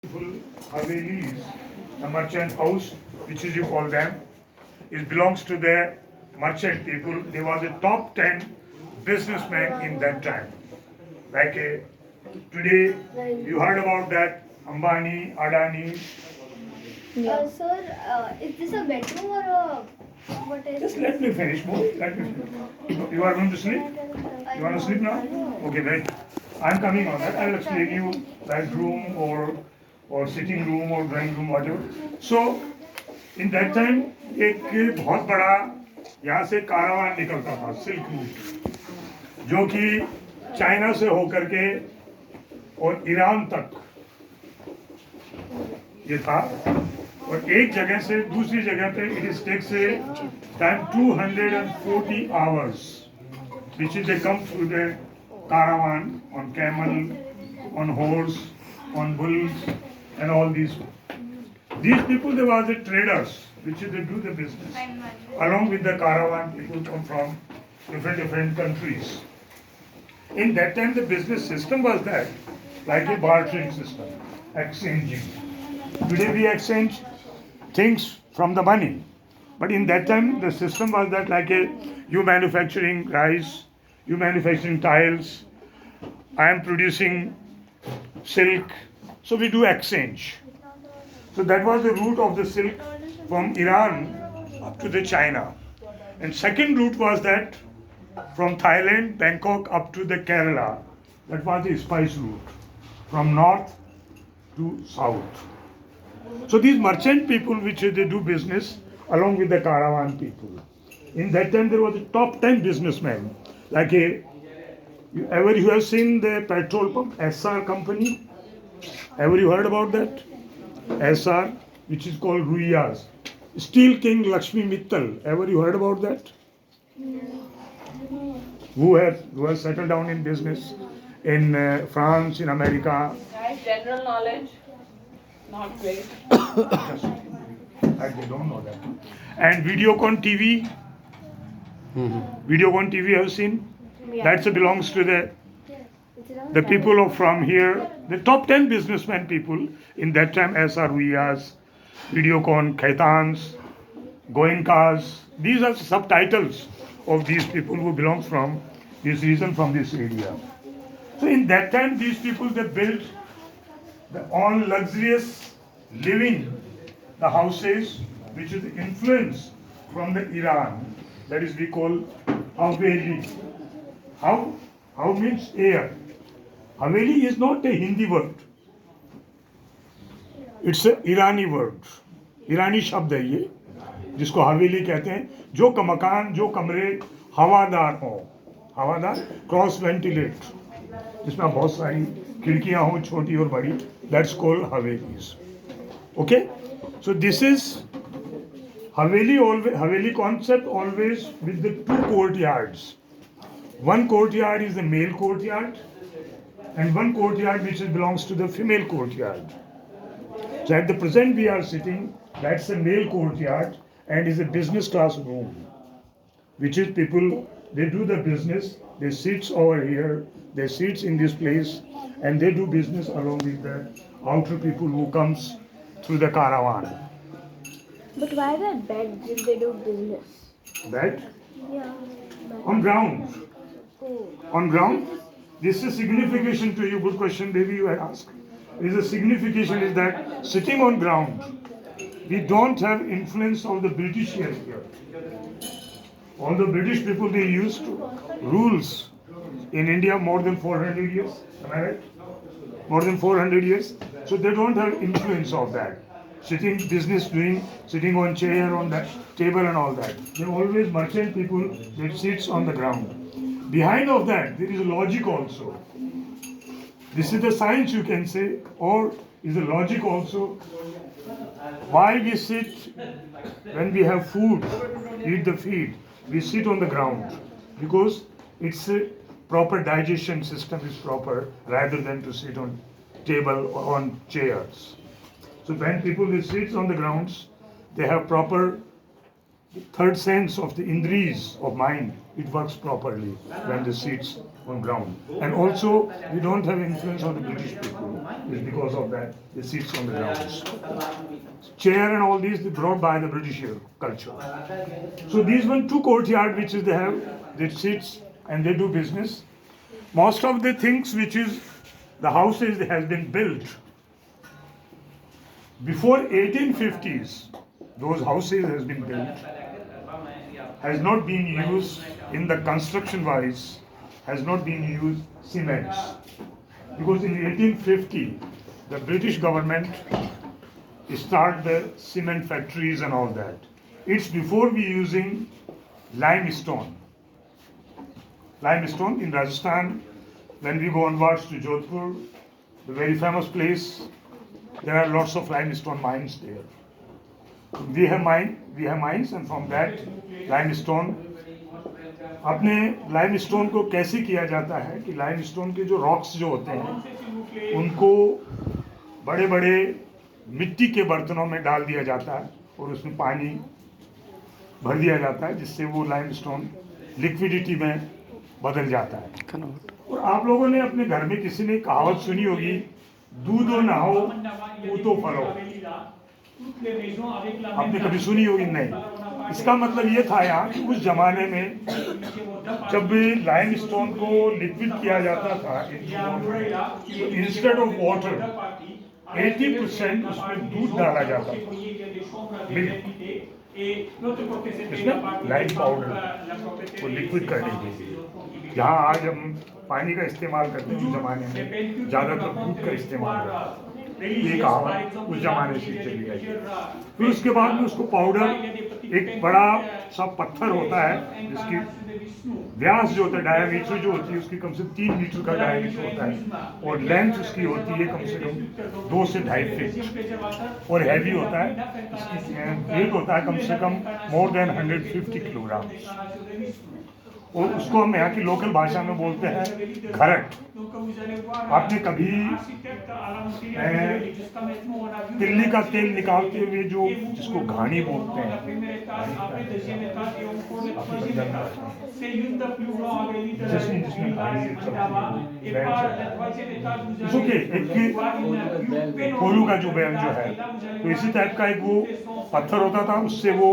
Beautiful Havelis, the merchant house, which is you call them, it belongs to the merchant people. They were the top 10 businessmen in that time. Like today, you heard about that Ambani, Adani. Sir, is this a bedroom or a what is Just this? let me finish, more. Let me finish. You are going to sleep? You want to sleep now? Okay, wait. I'm coming on that. I'll explain you bedroom or sitting room or drawing room, whatever. So in that time एक बहुत बड़ा यहाँ से कारवान निकलता था silk route जो कि China से होकर के और ईरान तक ये था और एक जगह से दूसरी जगह पे इट इज टेक से time 240 hours which is they come through the caravan on camel, on horse, on bulls and all these people they were the traders which is they do the business along with the caravan people come from different countries. In that time the business system was that like a bartering system, exchanging. Today we exchange things from the money. But in that time, the system was that like you manufacturing rice, you manufacturing tiles, I am producing silk, so we do exchange. So that was the route of the silk from Iran up to the China. And second route was that from Thailand, Bangkok up to the Kerala. That was the spice route from north to south. So these merchant people which they do business along with the caravan people. In that time there was a top 10 businessmen. Like you have seen the petrol pump SR company? Ever you heard about that? SR, which is called Ruiyas. Steel King Lakshmi Mittal. Ever you heard about that? Who has settled down in business in France, in America? Nice general knowledge. Not great. They don't know that. And Videocon TV, Videocon TV have seen? That belongs to the people from here, the top 10 businessmen people in that time, SR Ruyas, Videocon, Khaitans, Goenkas. These are subtitles of these people who belong from this region, from this area. So in that time, these people they built the all luxurious living, the houses, which is the influence from the Iran, that is we call Haveli. How means air. Haveli is not a Hindi word. It's a Irani word. ईरानी शब्द है ये जिसको हवेली कहते हैं जो मकान जो कमरे हवादार हो हवादार क्रॉस वेंटिलेट जिसमें बहुत सारी खिड़कियां हो छोटी और बड़ी that's called havelis okay so this is Haveli concept always with the two courtyards. One courtyard is the male courtyard and one courtyard which belongs to the female courtyard. So at the present we are sitting, that's the male courtyard and is a business class room, which is people, they do the business, they sit over here, they sit in this place and they do business along with the outer people who comes through the caravan. But why that bed if they do business? That Yeah. on ground. Oh. On ground, this is signification to you. Good question, baby. You had asked. Is the signification is that sitting on ground, we don't have influence of the British here. All the British people they used rules in India more than 400 years. Am I right? More than 400 years. So they don't have influence of that. Sitting business doing, sitting on chair, on that table and all that. They always merchant people that sits on the ground. Behind of that, there is a logic also. This is the science you can say, or is the logic also. Why we sit when we have food, eat the feed, we sit on the ground because it's a proper digestion system is proper rather than to sit on table or on chairs. So when people they sit on the grounds, they have proper third sense of the indris of mind, it works properly when the seats on ground. And also, we don't have influence on the British people. It's because of that, the seats on the ground. Chair and all these, they brought by the British culture. So these one two courtyard which is they have, they sits and they do business. Most of the things which is the houses has been built before 1850s. Those houses has been built, has not been used in the construction wise, has not been used cements, because in 1850 the British government started the cement factories and all that. It's before we using limestone. Limestone in Rajasthan, when we go onwards to Jodhpur, the very famous place, there are lots of limestone mines there. We have mines, and from that limestone, अपने limestone को कैसे किया जाता है कि limestone के जो rocks जो होते हैं उनको बड़े बड़े मिट्टी के बर्तनों में डाल दिया जाता है और उसमें पानी भर दिया जाता है, जिससे वो लाइमस्टोन लिक्विडिटी में बदल जाता है। और आप लोगों ने अपने घर में किसी ने कहावत सुनी होगी, दूधो नहाओ पूतो फरो। आपने कभी सुनी होगी? नहीं। इसका मतलब ये था यहाँ कि उस जमाने में जब लाइमस्टोन को लिक्विड किया जाता था, इंस्टेड ऑफ वाटर 80% उसमें दूध डाला जाता था, मिल्क, इसमें लाइम पाउडर को लिक्विड करने के लिए। जहाँ आज हम पानी का इस्तेमाल करते हैं, उस जमाने में ज़्यादातर दूध का इस्तेमाल होता है। ये कहावत उस जमाने से चली आई। फिर उसके बाद में उसको पाउडर, एक बड़ा सा पत्थर होता है जिसकी व्यास जो होता है, डायमीटर जो होती है उसकी कम से 3 मीटर का डायमीटर होता है, और लेंथ उसकी होती है कम से कम 2 से 2.5 फीट, और हैवी होता है। इसकी वेट होता है कम से कम मोर देन 150 किलोग्राम, और उसको हम यहाँ की लोकल भाषा में बोलते हैं घरट। आपने कभी तिल्ली का तेल निकालते हुए जो जिसको घानी बोलते हैं, जिसमें एक कोलू का जो बैन जो है, तो इसी टाइप का एक वो पत्थर होता था, उससे वो